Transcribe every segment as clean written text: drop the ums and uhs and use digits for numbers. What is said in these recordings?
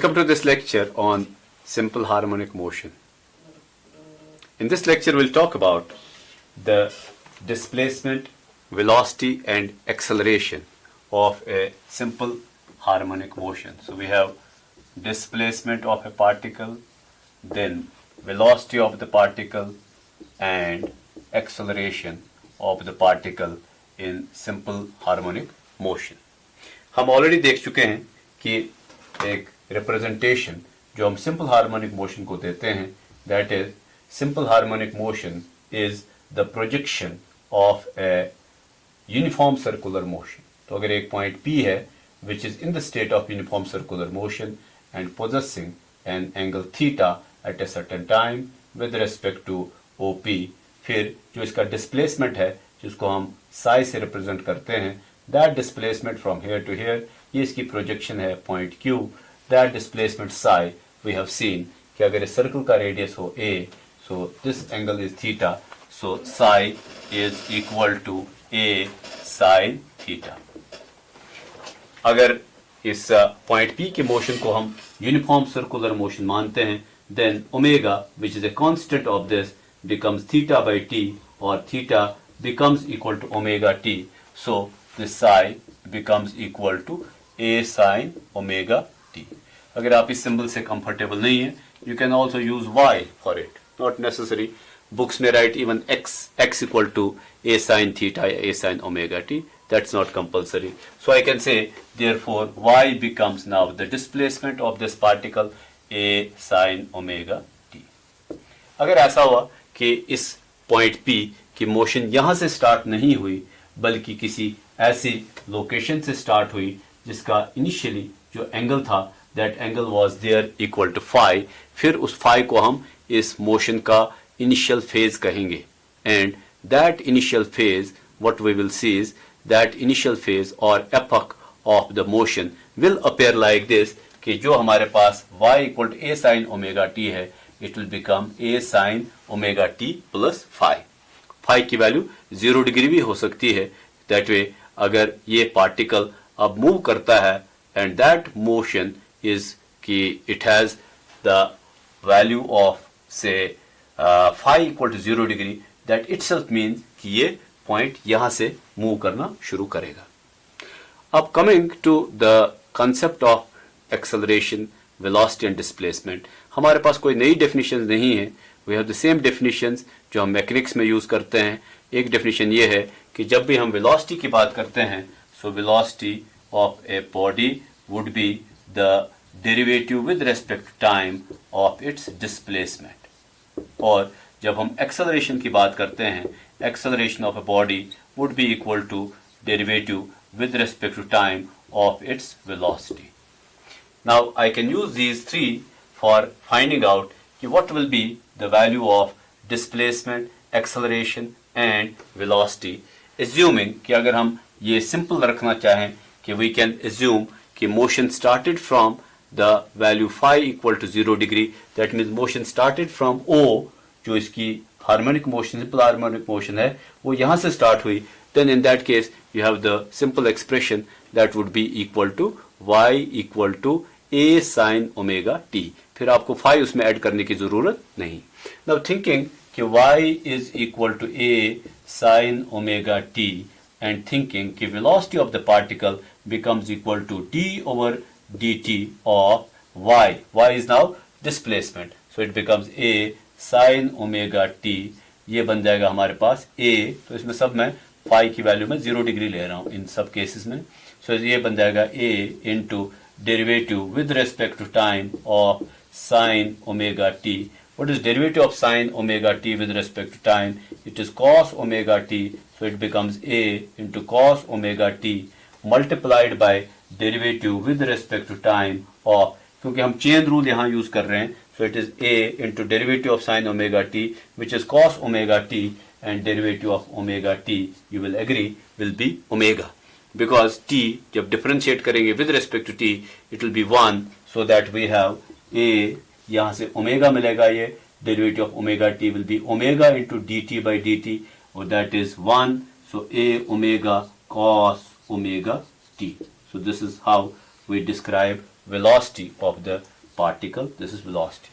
Welcome to this lecture on simple harmonic motion. In this lecture, we'll talk about the displacement, velocity, and acceleration of a simple harmonic motion. So we have displacement of a particle, then velocity of the particle, and acceleration of the particle in simple harmonic motion. हम already देख चुके हैं कि एक representation जो हम simple harmonic motion को देते हैं, that is simple harmonic motion is the projection of a uniform circular motion. तो अगर एक पॉइंट P है which is in the state of uniform circular motion and possessing an angle theta at a certain time with respect to OP, फिर जो इसका displacement है जिसको हम साई से रिप्रेजेंट करते हैं, that displacement from here to here, ये इसकी प्रोजेक्शन है point Q. That displacement psi we have seen कि अगर इस सर्कल का रेडियस हो A, so this angle is theta, so psi is equal to A sine theta. अगर इस पॉइंट P के मोशन को हम यूनिफॉर्म सर्कुलर मोशन मानते हैं, then omega which is a constant of this becomes theta by t, or theta becomes equal to omega t. So this psi becomes equal to a sin omega t. अगर आप इस symbol से comfortable नहीं है, you can also use y for it. Not necessary. Books may write even x equal to a sin theta, a sin omega t. That's not compulsory. So I can say, therefore, y becomes now the displacement of this particle a sin omega t. अगर ऐसा हुआ कि इस point P की motion यहाँ से start नहीं हुई बल्कि किसी ऐसी लोकेशन से स्टार्ट हुई जिसका इनिशियली जो एंगल था, that angle was there equal to phi, फिर उस फाई को हम इस मोशन का इनिशियल फेज कहेंगे. And that initial phase, what we will see is that initial phase और epoch of the motion will appear like this, कि जो हमारे पास y इक्वल to a sin omega t है, it will become a sin omega t plus phi. Phi की value 0 degree भी हो सकती है. दैट वे अगर ये पार्टिकल अब मूव करता है एंड दैट मोशन इज कि it has the value of से phi equal to 0 degree, that itself means कि ये पॉइंट यहां से मूव करना शुरू करेगा. अब coming to the concept of acceleration, velocity and displacement, हमारे पास कोई नई डेफिनेशन नहीं है. We have the same definitions जो हम मैकेनिक्स में यूज करते हैं. एक डेफिनेशन ये है कि जब भी हम वेलोसिटी की बात करते हैं, so velocity of a body would be the derivative with respect to time of its displacement. और जब हम एक्सेलरेशन की बात करते हैं, acceleration of a body would be equal to derivative with respect to time of its velocity. Now I can use these three for finding out what will be the value of displacement, acceleration and velocity, assuming कि अगर हम ये simple रखना चाहें कि we can assume कि motion started from the value phi equal to 0 degree, that means motion started from O, जो इसकी harmonic motion, simple harmonic motion है, वो यहाँ से start हुई. Then in that case you have the simple expression that would be equal to y equal to a sin omega t. फिर आपको phi उसमें ऐड करने की जरूरत नहीं. Now thinking कि y is equal to a sin omega t and thinking कि velocity of the particle becomes equal to d over dt of y. Y is now displacement, so it becomes a sin omega t. ये बन जाएगा हमारे पास a, तो इसमें सब मैं phi की वैल्यू में 0 डिग्री ले रहा हूँ इन सब केसेस में. सो ये बन जाएगा a into derivative with respect to time of sin omega t. What is derivative of sin omega t with respect to time? It is cos omega t, so it becomes a into cos omega t multiplied by derivative with respect to time of, क्योंकि हम chain rule यहाँ use कर रहे हैं, so it is a into derivative of sin omega t which is cos omega t, and derivative of omega t, you will agree, will be omega. Because t जब differentiate करेंगे with respect to t, it will be 1, so that we have a, यहाँ से omega मिलेगा, ये derivative of omega t will be omega into dt by dt, or that is 1, so a omega cos omega t. So this is how we describe velocity of the particle. This is velocity.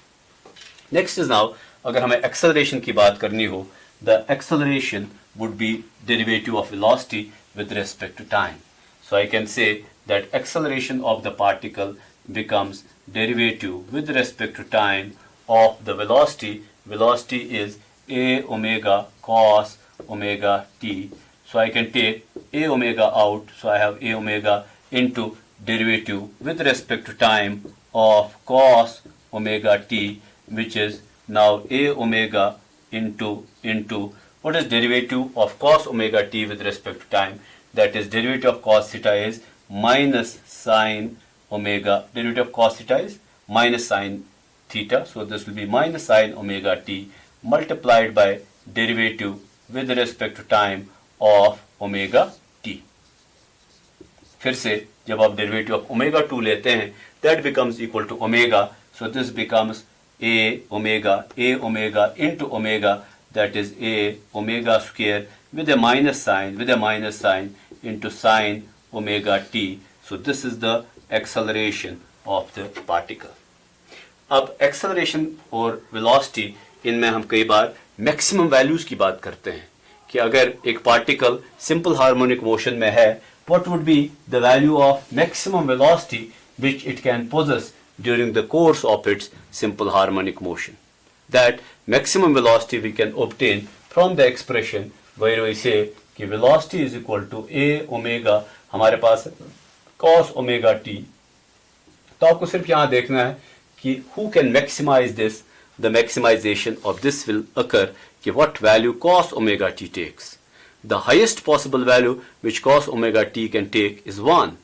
Next is now, अगर हमें acceleration की बात करनी हो, the acceleration would be derivative of velocity with respect to time. So I can say that acceleration of the particle becomes derivative with respect to time of the velocity. Velocity is a omega cos omega t. So I can take a omega out, so I have a omega into derivative with respect to time of cos omega t, which is now a omega into what is derivative of cos omega t with respect to time? That is derivative of cos theta is minus sin omega. Derivative of cos theta is minus sin theta. So this will be minus sin omega t multiplied by derivative with respect to time of omega t. फिर से जब आप derivative of omega 2 लेते हैं, that becomes equal to omega. So this becomes a omega into omega, that is a omega square with a minus sign into sin omega t. So this is the acceleration of the particle. अब acceleration और velocity, इनमें हम कई बार maximum values की बात करते हैं कि अगर एक पार्टिकल सिंपल हार्मोनिक मोशन में है, what would be the value of maximum velocity which it can possess during the course of its simple harmonic motion. That maximum velocity we can obtain from the expression where we say कि velocity is equal to a omega, हमारे पास cos omega t. तो आपको सिर्फ यहाँ देखना है कि who can maximize this. The maximization of this will occur कि what value cos omega t takes. The highest possible value which cos omega t can take is 1,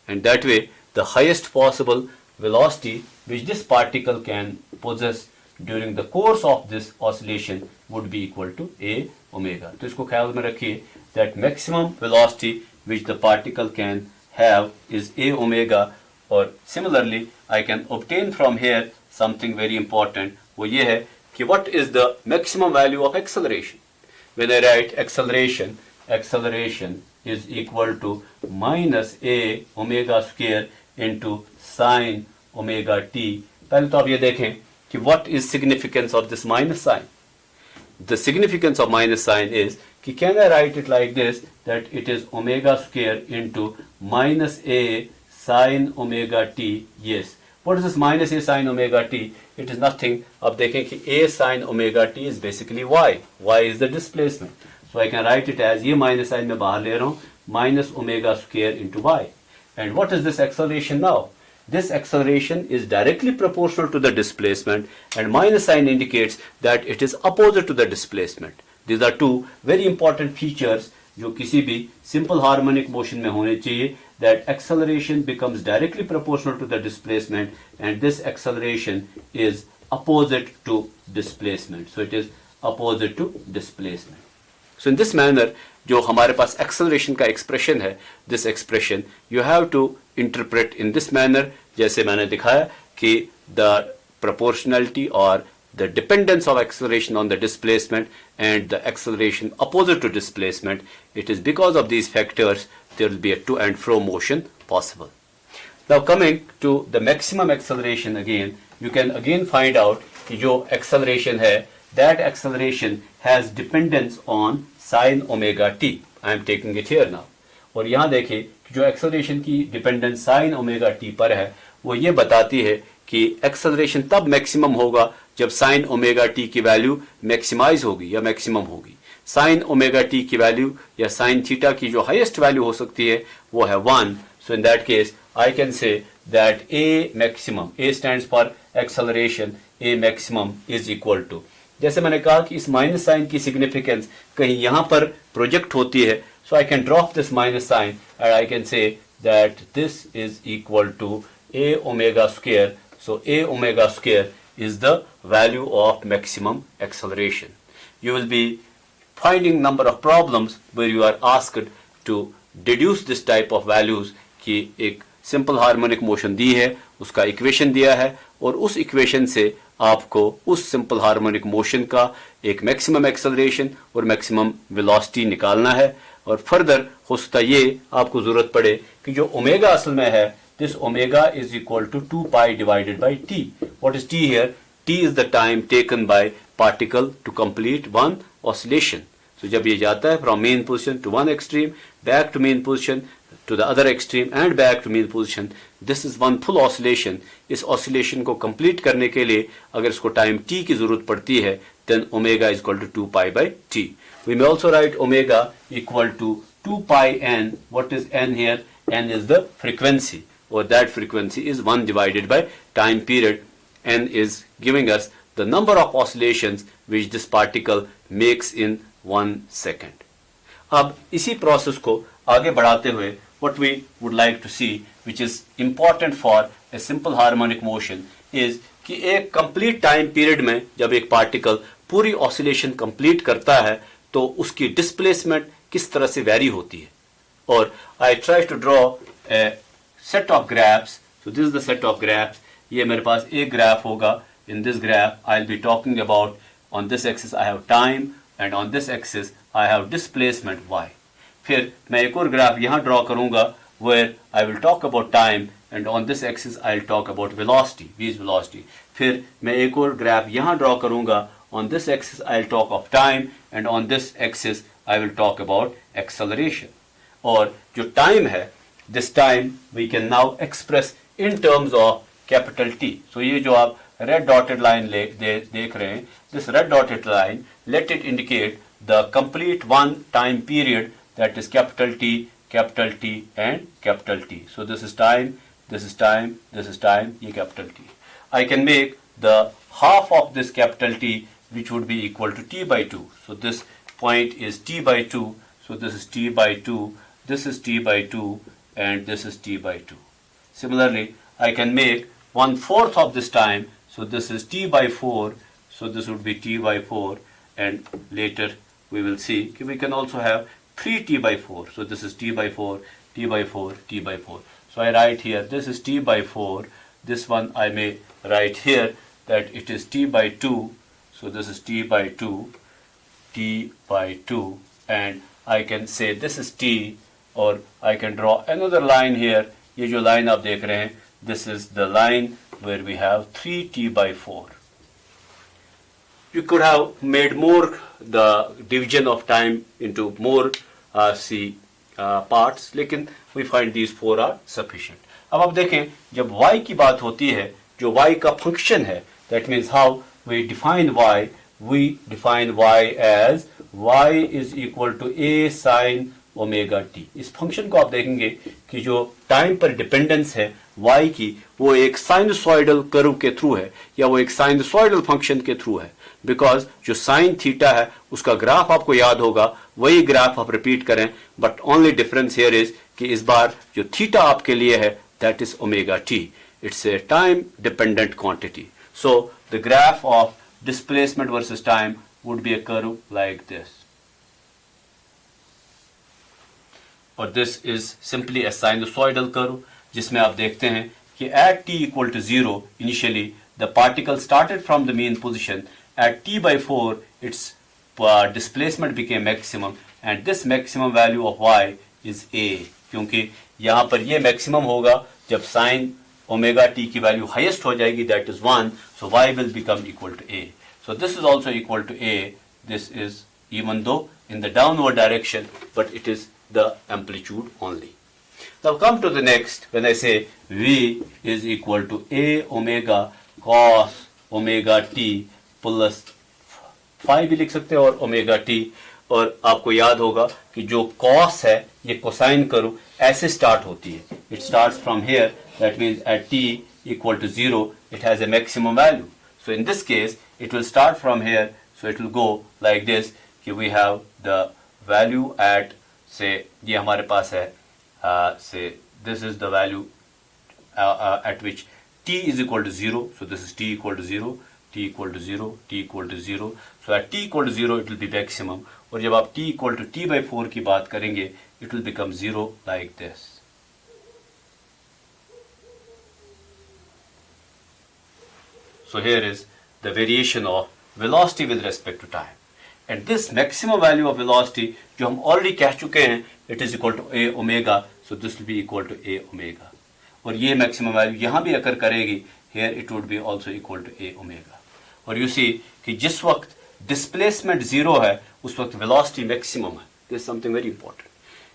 and that way the highest possible velocity which this particle can possess during the course of this oscillation would be equal to a omega. तो इसको ख्याल में रखिए that maximum velocity which the particle can have is a omega. और similarly I can obtain from here something very important. वो ये है कि what is the maximum value of acceleration. When I write acceleration is equal to minus a omega square into sin omega t. पहले तो आप ये देखें कि what is significance of this minus sign. The significance of minus sign is कि can I write it like this, that it is omega square into minus a sin omega t. Yes. What is this minus a sin omega t? It is nothing. अब देखें कि a sin omega t is basically y. Y is the displacement. So I can write it as, ये minus sign मैं बाहर ले रहा हूँ, minus omega square into y. And what is this acceleration now? This acceleration is directly proportional to the displacement, and minus sign indicates that it is opposite to the displacement. These are two very important features जो किसी भी simple harmonic motion में होने चाहिए. That acceleration becomes directly proportional to the displacement, and this acceleration is opposite to displacement. So it is opposite to displacement. So in this manner, जो हमारे पास acceleration का expression है, this expression you have to interpret in this manner, जैसे मैंने दिखाया कि the proportionality or the dependence of acceleration on the displacement and the acceleration opposite to displacement, it is because of these factors there will be a to and fro motion possible. Now coming to the maximum acceleration again, you can again find out कि जो acceleration है, that acceleration has dependence on sin omega t. I am taking it here now. और यहाँ देखिए कि जो acceleration की dependence sin omega t पर है, वो ये बताती है कि acceleration तब maximum होगा जब sin omega t की वैल्यू मैक्सिमाइज होगी या मैक्सिमम होगी. sin omega t की वैल्यू या sin थीटा की जो हाईएस्ट वैल्यू हो सकती है वो है 1. So in that case I can say that a maximum, a stands for acceleration, a maximum is equal to, जैसे मैंने कहा कि इस माइनस साइन की सिग्निफिकेंस कहीं यहाँ पर प्रोजेक्ट होती है. So I can drop this minus sign and I can say that this is equal to a omega square. So a omega square is the value of maximum acceleration. You will be finding number of problems where you are asked to deduce this type of values कि एक simple harmonic motion दी है, उसका equation दिया है और उस equation से आपको उस simple harmonic motion का एक maximum acceleration और maximum velocity निकालना है. और further हो सकता ये आपको ज़रूरत पड़े कि जो ओमेगा असल में है this omega is equal to 2 pi divided by t. What is t here? T is the time taken by particle to complete one oscillation. So जब ये जाता है from main position to one extreme, back to main position, to the other extreme and back to main position, this is one full oscillation. इस oscillation को complete करने के लिए अगर इसको time t की जरूरत पड़ती है, then omega is equal to 2 pi by t. We may also write omega equal to 2 pi n. What is n here? N is the frequency, or that frequency is 1 divided by time period. N is giving us the number of oscillations which this particle makes in 1 second. अब इसी process को आगे बढ़ाते हुए what we would like to see, which is important for a simple harmonic motion, is कि एक complete time period में जब एक particle पूरी oscillation complete करता है तो उसकी displacement किस तरह से vary होती है. और I try to draw a set of graphs. So this is the set of graphs. ये मेरे पास एक ग्राफ होगा. In this graph I'll be talking about, on this axis I have time and on this axis I have displacement y. फिर मैं एक और graph यहाँ draw करूँगा where I will talk about time and on this axis I'll talk about velocity, v is velocity. फिर मैं एक और ग्राफ यहाँ ड्रॉ करूँगा, on this axis I'll talk of time and on this axis I will talk about acceleration. और जो time है, this time we can now express in terms of capital T. So ये जो आप red dotted line देख रहे हैं, this red dotted line, let it indicate the complete one time period, that is capital T and capital T. So this is time, this is time, this is time, ये capital T. I can make the half of this capital T which would be equal to T by 2. So this point is T by 2, so this is T by 2, this is T by 2 and this is T by 2. Similarly, I can make 1/4 of this time, so this is T by 4, so this would be T by 4 and later we will see we can also have 3T by 4. So this is T by 4, T by 4, T by 4. So I write here, this is T by 4. This one I may write here that it is T by 2. So this is T by 2, T by 2. And I can say this is T, or I can draw another line here. ये जो line आप देख रहे हैं, this is the line where we have 3T by 4. You could have made more the division of time into more parts, लेकिन we find these 4 are sufficient. अब आप देखें जब y की बात होती है, जो y का function है, that means how we define y, we define y as y is equal to a sin omega t. इस function को आप देखेंगे कि जो time पर dependence है y की, वो एक sinusoidal curve के through है या वो एक sinusoidal function के through है. बिकॉज जो साइन थीटा है उसका ग्राफ आपको याद होगा, वही ग्राफ आप रिपीट करें, but only difference here is कि इस बार जो थीटा आपके लिए है that is omega t. It's a time dependent quantity. So the graph of displacement versus time would be a curve like this, और this is simply a sinusoidal curve जिसमें आप देखते हैं कि at t equal to 0 initially the particle started from the mean position. At t by 4, its displacement became maximum, and this maximum value of y is a. क्योंकि यहाँ पर ये maximum होगा जब sin omega t की value highest हो जाएगी, that is 1, so y will become equal to a. So this is also equal to a. This is even though in the downward direction, but it is the amplitude only. Now come to the next. When I say v is equal to a omega cos omega t plus five भी लिख सकते हैं और omega T. और आपको याद होगा कि जो कॉस है ये कोसाइन कर्व ऐसे स्टार्ट होती है. It starts from here, that means at t equal to 0 it has a maximum value. So in this case it will start from here, so it will go like this कि we have the value at, say ये हमारे पास है, say this is the value at which t is equal to 0. So this is t equal to 0, t equal to 0, t equal to 0. So at t equal to 0 it will be maximum. और जब आप t equal to t by 4 की बात करेंगे it will become 0 like this. So here is the variation of velocity with respect to time. And this maximum value of velocity जो हम already कह चुके हैं, it is equal to a omega. So this will be equal to a omega. और ये maximum value यहाँ भी अकर करेगी, here it would be also equal to a omega. और you see कि जिस वक्त डिस्प्लेसमेंट जीरो है उस वक्त वेलोसिटी मैक्सिमम है। This is something very important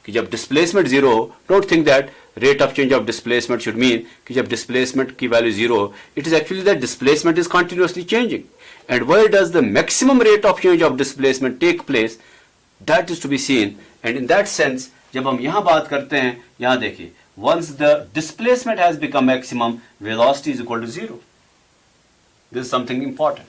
कि जब डिस्प्लेसमेंट जीरो हो, don't think that rate of change of displacement should mean कि जब डिस्प्लेसमेंट की वैल्यू जीरो हो, it is actually that displacement is continuously changing and where does the maximum rate of change of displacement take place, that is to be seen. And in that sense जब हम यहां बात करते हैं, यहां देखिए, once the displacement has become maximum, velocity is equal to zero. This is something important,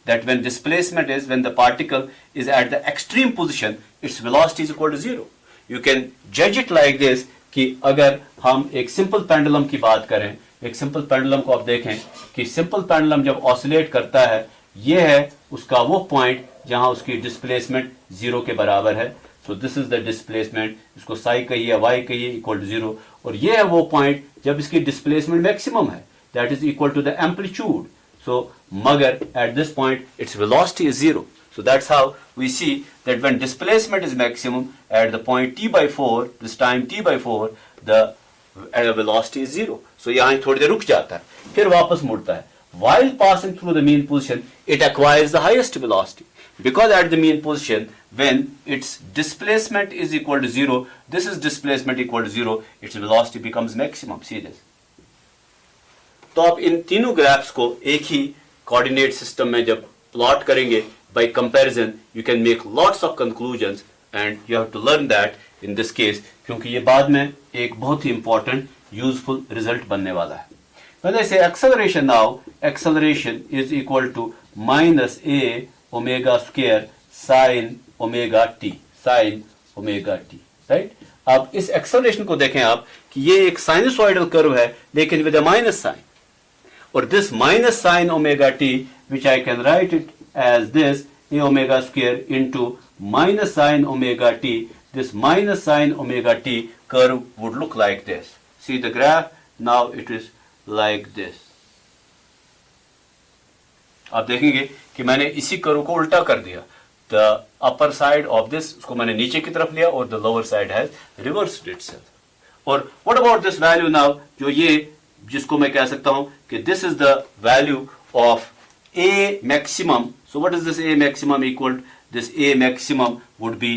that when displacement is, when the particle is at the extreme position, its velocity is equal to zero. You can judge it like this कि अगर हम एक simple pendulum की बात करें, एक simple pendulum को आप देखें कि सिंपल पेंडुलम जब ऑसिलेट करता है, ये है उसका वो पॉइंट जहां उसकी डिस्प्लेसमेंट जीरो के बराबर है। सो दिस इज द डिस्प्लेसमेंट, इसको साई कहिए, वाई कहिए, इक्वल टू जीरो। और ये है वो पॉइंट जब इसकी डिस्प्लेसमेंट मैक्सिमम है, that is equal to the amplitude. So, magar at this point its velocity is zero. So that's how we see that when displacement is maximum at the point t by 4, this time t by 4, the velocity is zero. So यहाँ थोड़ी देर रुक जाता है, फिर वापस मुड़ता है. While passing through the mean position, it acquires the highest velocity. Because at the mean position, when its displacement is equal to zero, this is displacement equal to zero, its velocity becomes maximum. See this. तो आप इन तीनों graphs को एक ही coordinate system में जब plot करेंगे, by comparison you can make lots of conclusions and you have to learn that in this case, क्योंकि ये बाद में एक बहुत ही इंपॉर्टेंट यूजफुल रिजल्ट बनने वाला है। When I say acceleration now, acceleration is equal to minus a omega square sin omega t, sin omega t, right? अब इस एक्सेलरेशन को देखें आप कि ये एक साइनसॉइडल कर्व है लेकिन विद अ माइनस साइन, और this minus sin omega t, which I can write it as this a omega square into minus sin omega t, this minus sin omega t curve would look like this. See the graph, now it is like this. आप देखेंगे कि मैंने इसी curve को उल्टा कर दिया. The upper side of this, उसको मैंने नीचे की तरफ लिया और the lower side has reversed itself. और what about this value now, जो ये जिसको मैं कह सकता हूं कि this is the value of A maximum. So what is this A maximum equal? This A maximum would be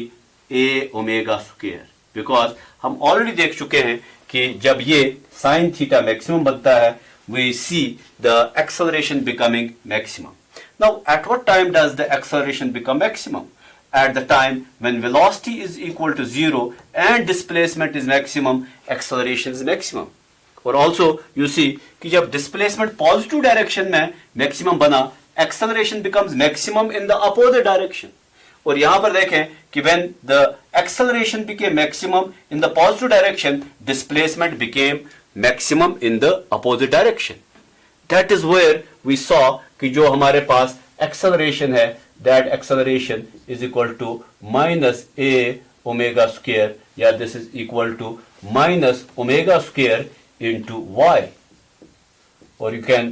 A omega square, because हम already देख चुके हैं कि जब ये sin theta maximum बनता है, we see the acceleration becoming maximum. Now at what time does the acceleration become maximum? At the time when velocity is equal to zero and displacement is maximum, acceleration is maximum. और also you see कि जब displacement positive direction में maximum बना, acceleration becomes maximum in the opposite direction. और यहां पर देखें कि when the acceleration became maximum in the positive direction, displacement became maximum in the opposite direction. That is where we saw कि जो हमारे पास एक्सेलरेशन है, that acceleration is equal to minus A omega square, या this is equal to minus omega square into y. Or you can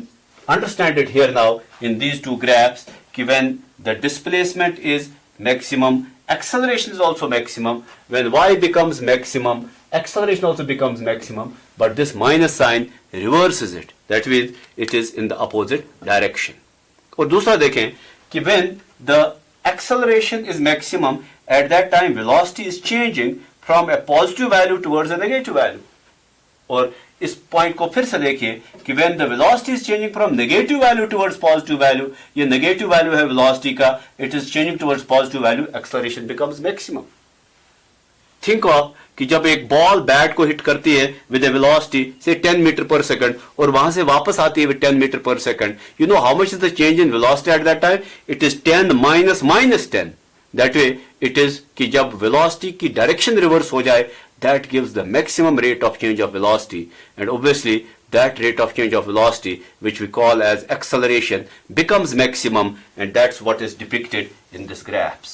understand it here now in these two graphs कि when the displacement is maximum, acceleration is also maximum. When y becomes maximum, acceleration also becomes maximum, but this minus sign reverses it. That means it is in the opposite direction. और दूसरा देखें कि when the acceleration is maximum, at that time velocity is changing from a positive value towards a negative value. और इस point को फिर से देखिए कि when the velocity is changing from negative value towards positive value, ये negative value है velocity का, it is changing towards positive value, acceleration becomes maximum. Think of कि जब एक बॉल बैट को हिट करती है with a velocity say 10 metre पर सेकंड और वहां से वापस आती है with 10 मीटर पर second, you know how much is the change in velocity at that time? It is 10 minus 10. That way it is कि जब velocity की direction reverse हो जाए, that gives the maximum rate of change of velocity, and obviously that rate of change of velocity, which we call as acceleration, becomes maximum, and that's what is depicted in these graphs.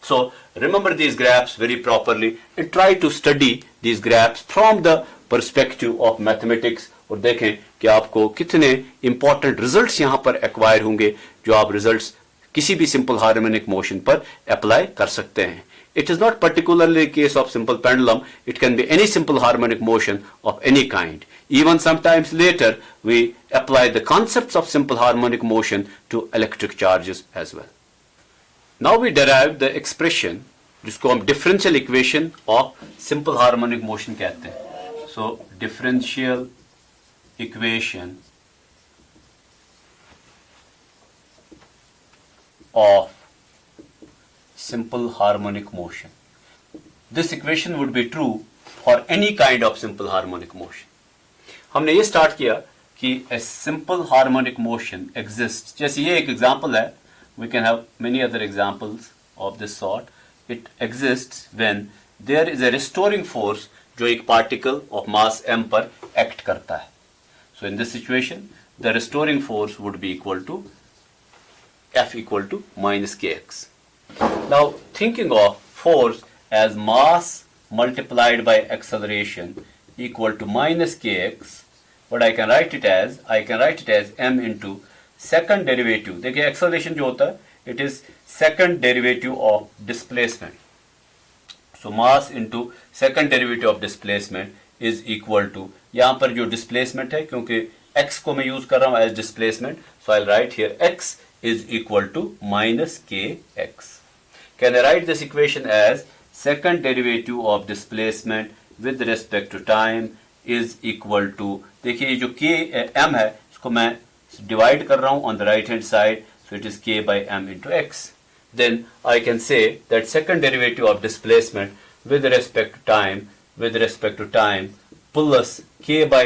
So remember these graphs very properly and try to study these graphs from the perspective of mathematics, और देखें कि आपको कितने important results यहाँ पर acquire होंगे जो आप results किसी भी simple harmonic motion पर apply कर सकते हैं. It is not particularly a case of simple pendulum. It can be any simple harmonic motion of any kind. Even sometimes later, we apply the concepts of simple harmonic motion to electric charges as well. Now we derive the expression जिसको हम differential equation of simple harmonic motion कहते हैं. So differential equation of simple harmonic motion. This equation would be true for any kind of simple harmonic motion. हमने ये start किया कि a simple harmonic motion exists. जैसे ये एक example है, we can have many other examples of this sort. It exists when there is a restoring force जो एक particle of mass m पर act करता है. So in this situation, the restoring force would be equal to F equal to minus kx. Now thinking of force as mass multiplied by acceleration equal to minus kx, what I can write it as, m into second derivative. देखिए acceleration जो होता है, it is second derivative of displacement. So mass into second derivative of displacement is equal to, यहाँ पर जो displacement है, क्योंकि x को मैं use कर रहा हूँ as displacement, so I'll write here x is equal to minus kx. Can I write this equation as second derivative of displacement with respect to time is equal to, देखिए ये जो k m है इसको मैं divide कर रहा हूँ on the right hand side, so it is k by m into x. Then I can say that second derivative of displacement with respect to time plus k by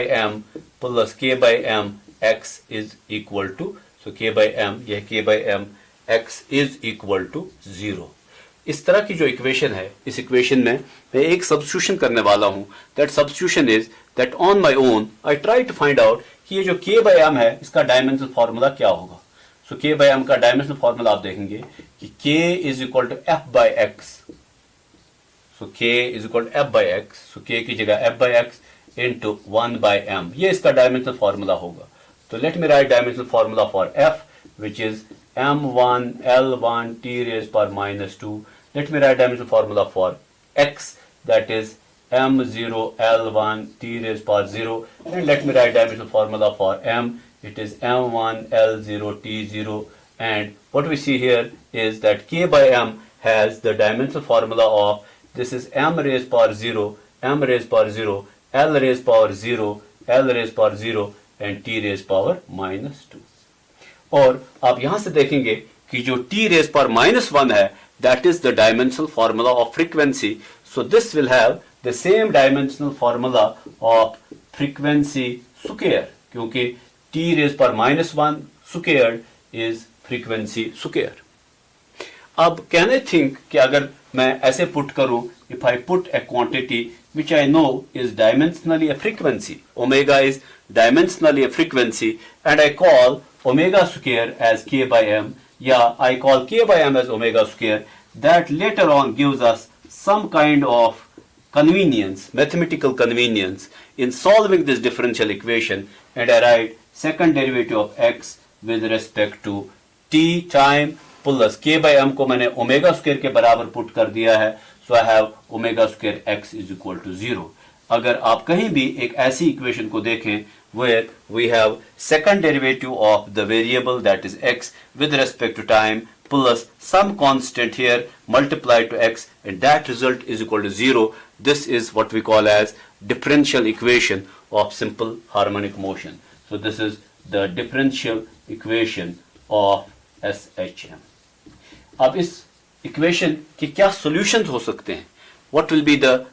m x is equal to, so k by m, यह k by m x is equal to 0. इस तरह की जो equation है, इस equation में मैं एक सब्स्टिट्यूशन करने वाला हूं. That substitution is that on my own I try to find out कि ये जो k by m है इसका डायमेंशनल फार्मूला क्या होगा. सो k by m का डायमेंशनल फार्मूला आप देखेंगे कि k is equal to f by x. So k is equal to f by x. So k की जगह f by x into 1 by m, ये इसका डायमेंशनल फार्मूला होगा. तो let me write dimensional formula for f which is m1 l1 t raised power minus 2. Let me write dimensional formula for x, that is m0 l1 t raised power 0, and let me write dimensional formula for m, it is m1 l0 t0, and what we see here is that k by m has the dimensional formula of, this is m raised power 0, m raised power 0, l raised power 0, l raised power 0, and t raised power minus 2. और आप यहां से देखेंगे कि जो t raised power minus 1 है, that is the dimensional formula of frequency. So this will have the same dimensional formula of frequency square, क्योंकि t raised power minus 1 squared is frequency square. अब can I think कि अगर मैं ऐसे put करूं, if I put a quantity which I know is dimensionally a frequency, omega is dimensionally a frequency, and I call omega square as k by m, yeah, I call k by m as omega square, that later on gives us some kind of convenience, mathematical convenience in solving this differential equation, and I write second derivative of x with respect to t time plus k by m को मैंने omega square के बराबर put कर दिया है, so I have omega square x is equal to 0. अगर आप कहीं भी एक ऐसी इक्वेशन को देखें where we have second derivative of the variable, that is x, with respect to time plus some constant here multiplied to x, and that result is equal to 0. This is what we call as differential equation of simple harmonic motion. So this is the differential equation of SHM. अब इस equation के क्या solutions हो सकते हैं? What will be the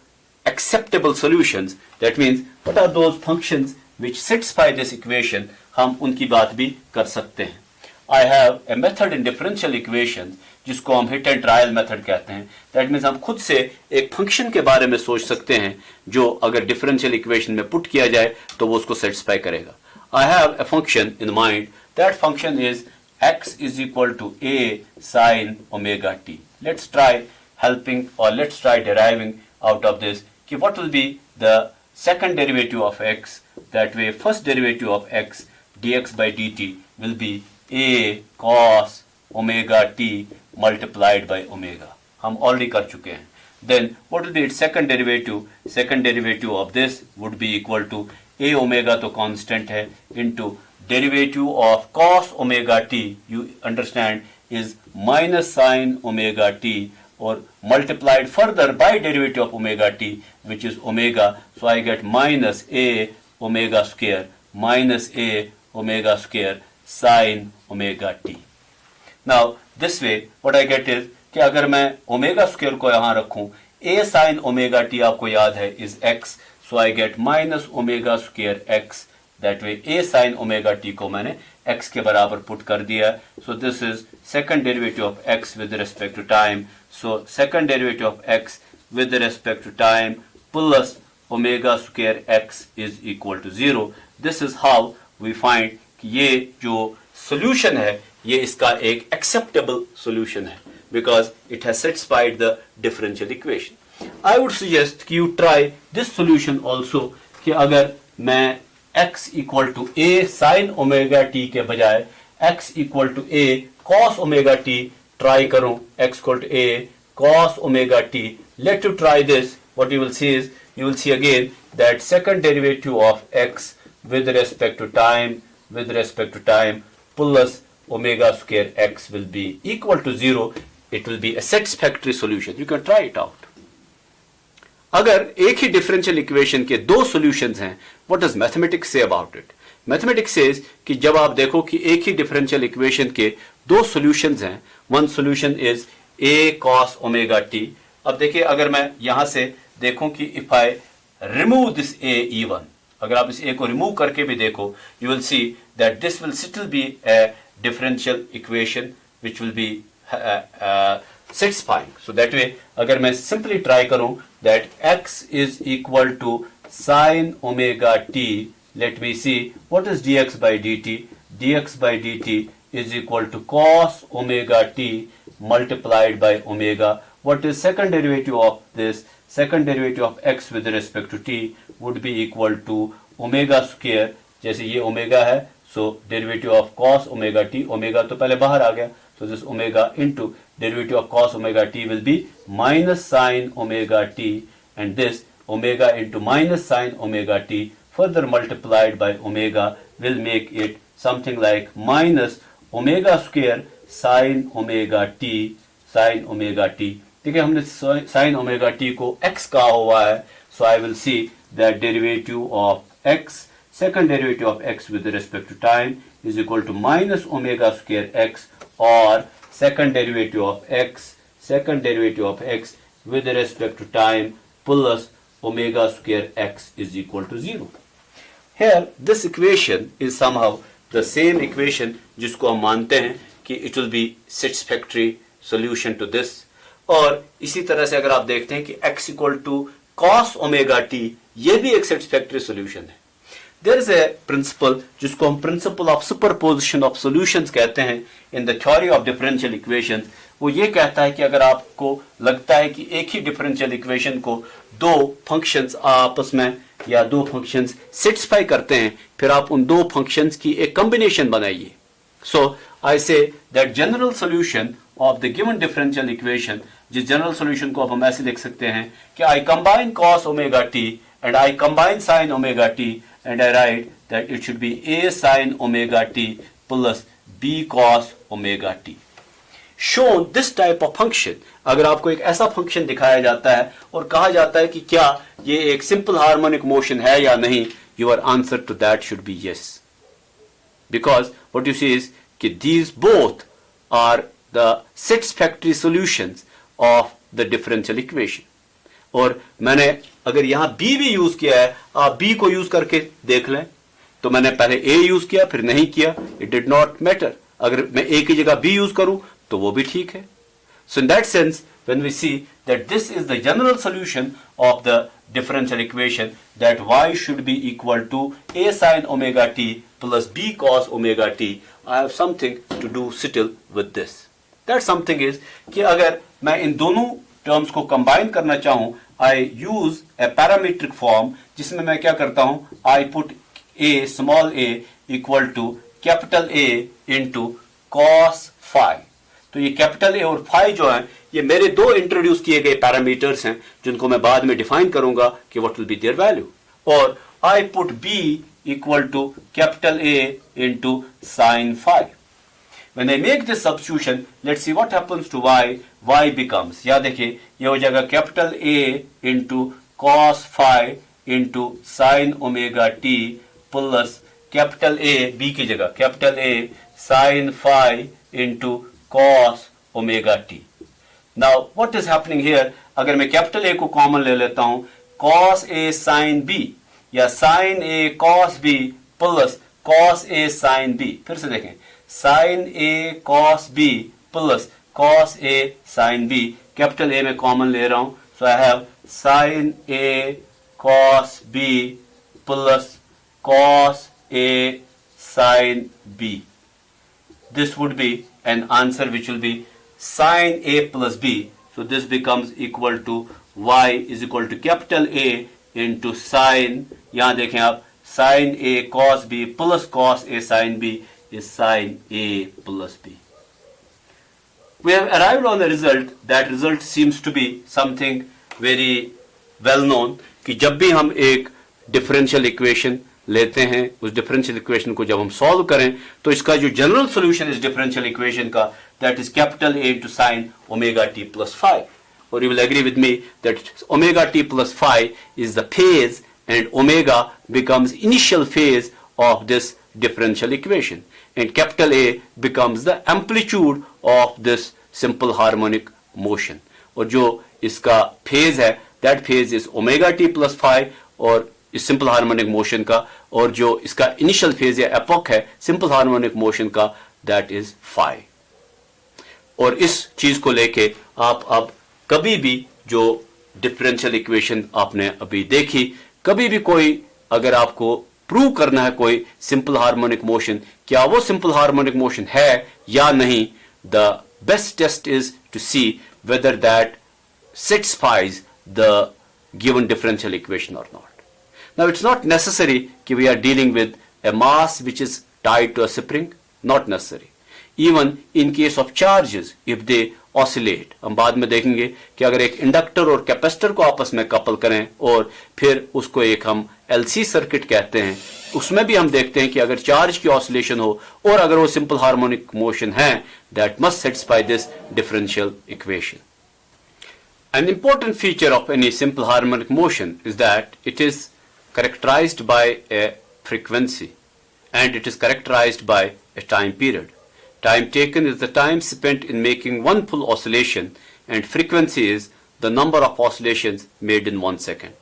acceptable solutions? That means what are those functions which satisfy this equation? हम उनकी बात भी कर सकते हैं. I have a method in differential equations जिसको हम hit and trial method कहते हैं. That means हम खुद से एक फंक्शन के बारे में सोच सकते हैं जो अगर differential equation में पुट किया जाए तो वो उसको satisfy करेगा. I have a function in mind. That function is x is equal to a sin omega t. Let's try helping, or let's try deriving out of this कि what will be the second derivative of x. That way first derivative of x dx by dt will be a cos omega t multiplied by omega. हम already कर चुके हैं. Then what will be its second derivative? Second derivative of this would be equal to a omega तो constant है into derivative of cos omega t, you understand, is minus sin omega t or multiplied further by derivative of omega t, which is omega. So I get minus a omega square minus a omega square sin omega t. Now this way what I get is कि अगर मैं omega square को यहां रखूं, a sin omega T आपको याद है is x, so I get minus omega square x. That way a sin omega t को मैंने x के बराबर पुट कर दिया. So this is second derivative of x with respect to time. So second derivative of x with respect to time plus omega square x is equal to 0. This is how we find कि ये जो solution है ये इसका एक acceptable solution है, because it has satisfied the differential equation. I would suggest कि you try this solution also, कि अगर मैं x equal to a sin omega t के बजाय x equal to a cos omega t try करूं, x equal to a cos omega t. Let you try this. What you will see is, you will see again that second derivative of x with respect to time plus omega square x will be equal to 0. It will be a satisfactory solution. You can try it out. अगर एक ही differential equation के दो solutions हैं, what does mathematics say about it? Mathematics says कि जब आप देखो कि एक ही डिफरेंशियल इक्वेशन के दो सॉल्यूशंस हैं, one solution is a cos omega t. अब देखिए अगर मैं यहां से देखूं कि if I remove this a even, अगर आप इस a को रिमूव करके भी देखो, you will see that this will still be a differential equation which will be satisfying. So that way अगर मैं simply try करूं that x is equal to sin omega t, let me see what is dx by dt. Dx by dt is equal to cos omega t multiplied by omega. What is second derivative of this? Second derivative of x with respect to t would be equal to omega square. जैसे ये omega है, so derivative of cos omega t, omega तो पहले बाहर आ गया, so this omega into derivative of cos omega t will be minus sin omega t, and this omega into minus sin omega t further multiplied by omega will make it something like minus omega square sin omega t, sin omega t. ठीक है, हमने sin omega t को x कहा हुआ है, so I will see that derivative of x, second derivative of x with respect to time is equal to minus omega square x, or second derivative of x with respect to time plus omega square x is equal to 0. Here this equation is somehow the same equation जिसको हम मानते हैं कि it will be satisfactory solution to this. और इसी तरह से अगर आप देखते हैं कि x equal to cos omega t, ये भी एक satisfactory solution है. There is a principle जिसको हम principle of superposition of solutions कहते हैं in the theory of differential equations. वो ये कहता है कि अगर आपको लगता है कि एक ही differential equation को दो functions आपस में या दो functions satisfy करते हैं, फिर आप उन दो functions की एक combination बनाइए. So I say that general solution of the given differential equation, जिस general solution को आप हम ऐसे लिख सकते हैं कि I combine cos omega t and I combine sin omega t, and I write that it should be a sin omega t plus b cos omega t. Shown this type of function, अगर आपको एक ऐसा function दिखाया जाता है और कहा जाता है कि क्या ये एक सिंपल हार्मोनिक मोशन है या नहीं, your answer to that should be yes, because what you see is कि these both are the satisfactory solutions of the differential equation. और मैंने अगर यहां b भी यूज किया है, आप b को यूज करके देख लें, तो मैंने पहले a यूज किया फिर नहीं किया, it did not matter. अगर मैं a की जगह b यूज करूं तो वो भी ठीक है. So in that sense, when we see that this is the general solution of the differential equation, that y should be equal to a sin omega t plus b cos omega t, I have something to do still with this. That something is कि अगर मैं इन दोनों terms को combine करना चाहूं, I use a parametric form जिसमें मैं क्या करता हूं, I put a small a equal to capital A into cos phi. तो ये कैपिटल ए और फाई जो है ये मेरे दो इंट्रोड्यूस किए गए पैरामीटर्स हैं जिनको मैं बाद में डिफाइन करूंगा कि what will be their value. और I put B equal to capital A into sine phi. When I make this substitution, let's see what happens to y. Y becomes, या देखिए ये हो जाएगा capital A into cos phi into sine omega t plus capital A B की जगह capital A sine phi into cos omega t. Now what is happening here, अगर मैं capital A को कॉमन ले लेता हूं, कॉस A साइन B या sine A cos B plus cos A sine B. फिर से देखें, sine A cos B plus cos A sine B. Capital A में कॉमन ले रहा हूं, so I have sine A cos B plus cos A sine B. This would be an answer which will be sine A plus B. So this becomes equal to y is equal to capital A into sine, यहां देखें आप, sine A cos B plus cos A sine B is sin A plus B. We have arrived on a result. That result seems to be something very well known कि जब भी हम एक differential equation लेते हैं, उस differential equation को जब हम सॉल्व करें तो इसका जो जनरल सॉल्यूशन इस डिफरेंशियल इक्वेशन का, that is capital A into sine omega t plus phi. और you will agree with me that omega t plus phi is the phase and omega becomes initial phase of this differential equation, and capital A becomes the amplitude of this simple harmonic motion. और जो इसका phase है, that phase is omega t plus phi और इस simple harmonic motion का, और जो इसका initial phase या epoch है simple harmonic motion का, that is phi. और इस चीज को लेके आप अब कभी भी जो differential equation आपने अभी देखी, कभी भी कोई अगर आपको प्रूव करना है कोई सिंपल हार्मोनिक मोशन, क्या वो सिंपल हार्मोनिक मोशन है या नहीं, the best test is to see whether that satisfies the given differential equation or not. Now it's not necessary कि we are dealing with a mass which is tied to a spring, not necessary. Even in case of charges, if they oscillate, हम बाद में देखेंगे कि अगर एक inductor और capacitor को आपस में कपल करें और फिर उसको एक हम LC सर्किट कहते हैं, उसमें भी हम देखते हैं कि अगर चार्ज की ऑसिलेशन हो और अगर वो सिंपल हार्मोनिक मोशन है, that must satisfy this differential equation. An important feature of any simple harmonic motion is that it is characterized by a frequency and it is characterized by a time period. Time taken is the time spent in making one full oscillation, and frequency is the number of oscillations made in 1 second.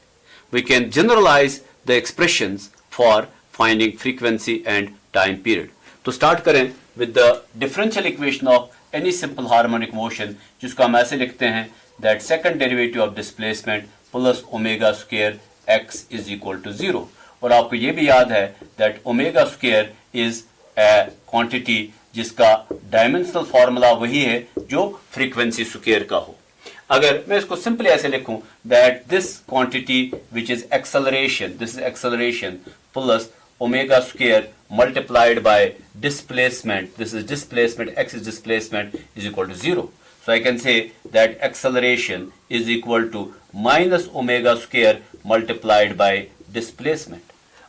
We can generalize the expressions for finding frequency and time period. तो start करें with the differential equation of any simple harmonic motion, जिसको हम ऐसे लिखते हैं that second derivative of displacement plus omega square x is equal to 0. और आपको ये भी याद है that omega square is a quantity जिसका डायमेंशनल फॉर्मूला वही है जो फ्रीक्वेंसी स्क्वायर का हो. अगर मैं इसको सिंपली ऐसे लिखूं that this quantity which is acceleration, this is acceleration plus omega square multiplied by displacement, this is displacement, x is displacement, is equal to 0. So I can say that acceleration is equal to minus omega square multiplied by displacement.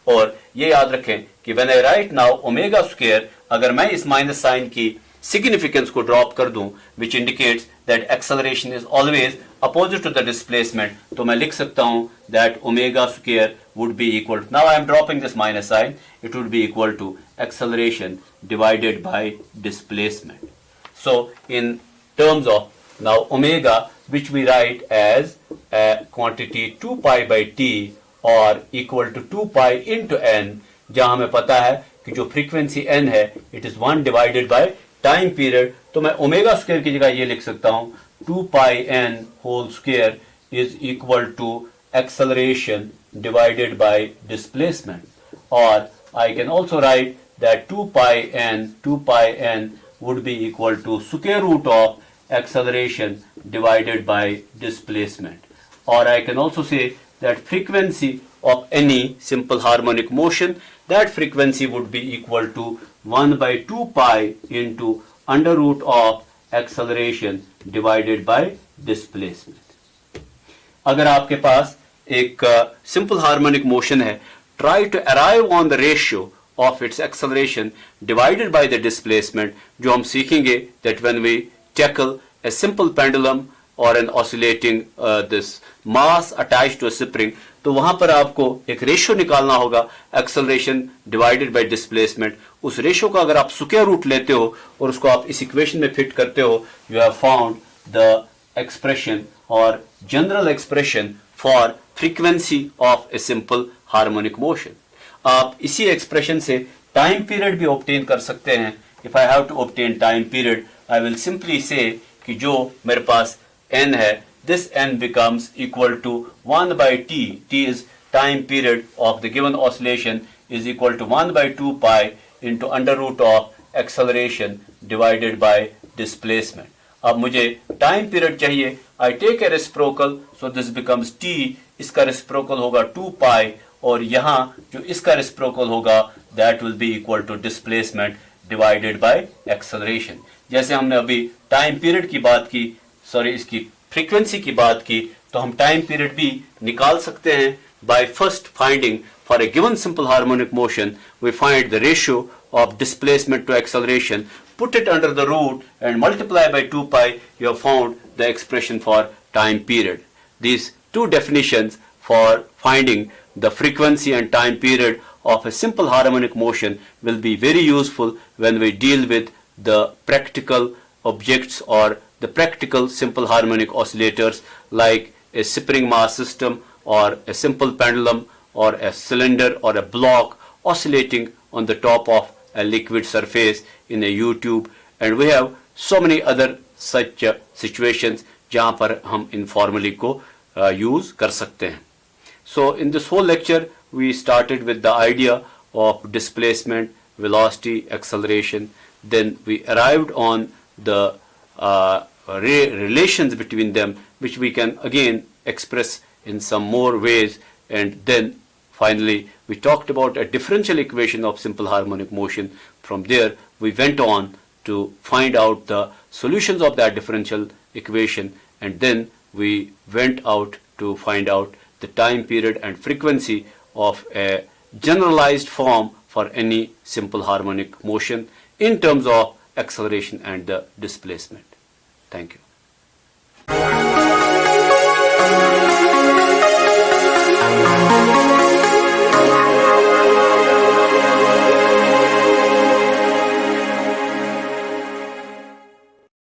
और ये याद रखें कि when I write now omega square, अगर मैं इस minus sign की significance को ड्रॉप कर दूं, which indicates that acceleration is always opposite to the displacement, तो मैं लिख सकता हूं that omega square would be equal to, now I am dropping this minus sign, it would be equal to acceleration divided by displacement. So in terms of now omega, which we write as a quantity 2 pi by t or equal to 2 pi into n, जहां हमें पता है कि जो frequency n है it is 1 divided by time period, तो मैं omega square की जगह ये लिख सकता हूं 2 pi n whole square is equal to acceleration divided by displacement. और I can also write that 2 pi n would be equal to square root of acceleration divided by displacement. Or I can also say that frequency of any simple harmonic motion, that frequency would be equal to 1 by 2 pi into under root of acceleration divided by displacement. अगर आपके पास एक simple harmonic motion है, try to arrive on the ratio of its acceleration divided by the displacement, जो हम सीखेंगे that when we tackle a simple pendulum or an oscillating this mass attached to a spring, तो वहां पर आपको एक ratio निकालना होगा एक्सेलरेशन डिवाइडेड बाय डिस्प्लेसमेंट. उस रेशियो का अगर आप स्क्वायर रूट लेते हो और उसको आप इस इक्वेशन में फिट करते हो, you have found the expression और general expression for frequency of a simple harmonic motion. आप इसी एक्सप्रेशन से टाइम पीरियड भी ऑब्टेन कर सकते हैं. If I have to obtain time period, I will simply say कि जो मेरे पास n है, this n becomes equal to 1 by t. T is time period of the given oscillation is equal to 1 by 2 pi into under root of acceleration divided by displacement. अब मुझे time period चाहिए. I take a reciprocal, so this becomes t. इसका reciprocal होगा 2 pi और यहाँ जो इसका reciprocal होगा that will be equal to displacement divided by acceleration. जैसे हमने अभी time period की बात की, इसकी फ्रीक्वेंसी की बात की, तो हम टाइम पीरियड भी निकाल सकते हैं by first finding for a given simple harmonic motion we find the ratio of displacement to acceleration, put it under the root and multiply by 2 pi, you have found the expression for time period. These two definitions for finding the frequency and time period of a simple harmonic motion will be very useful when we deal with the practical objects or the practical simple harmonic oscillators like a spring mass system or a simple pendulum or a cylinder or a block oscillating on the top of a liquid surface in a U-tube, and we have so many other such situations जहाँ पर हम informally को use कर सकते हैं. So in this whole lecture we started with the idea of displacement, velocity, acceleration. Then we arrived on the relations between them, which we can again express in some more ways, and then finally we talked about a differential equation of simple harmonic motion. From there we went on to find out the solutions of that differential equation, and then we went out to find out the time period and frequency of a generalized form for any simple harmonic motion in terms of acceleration and the displacement. Thank you.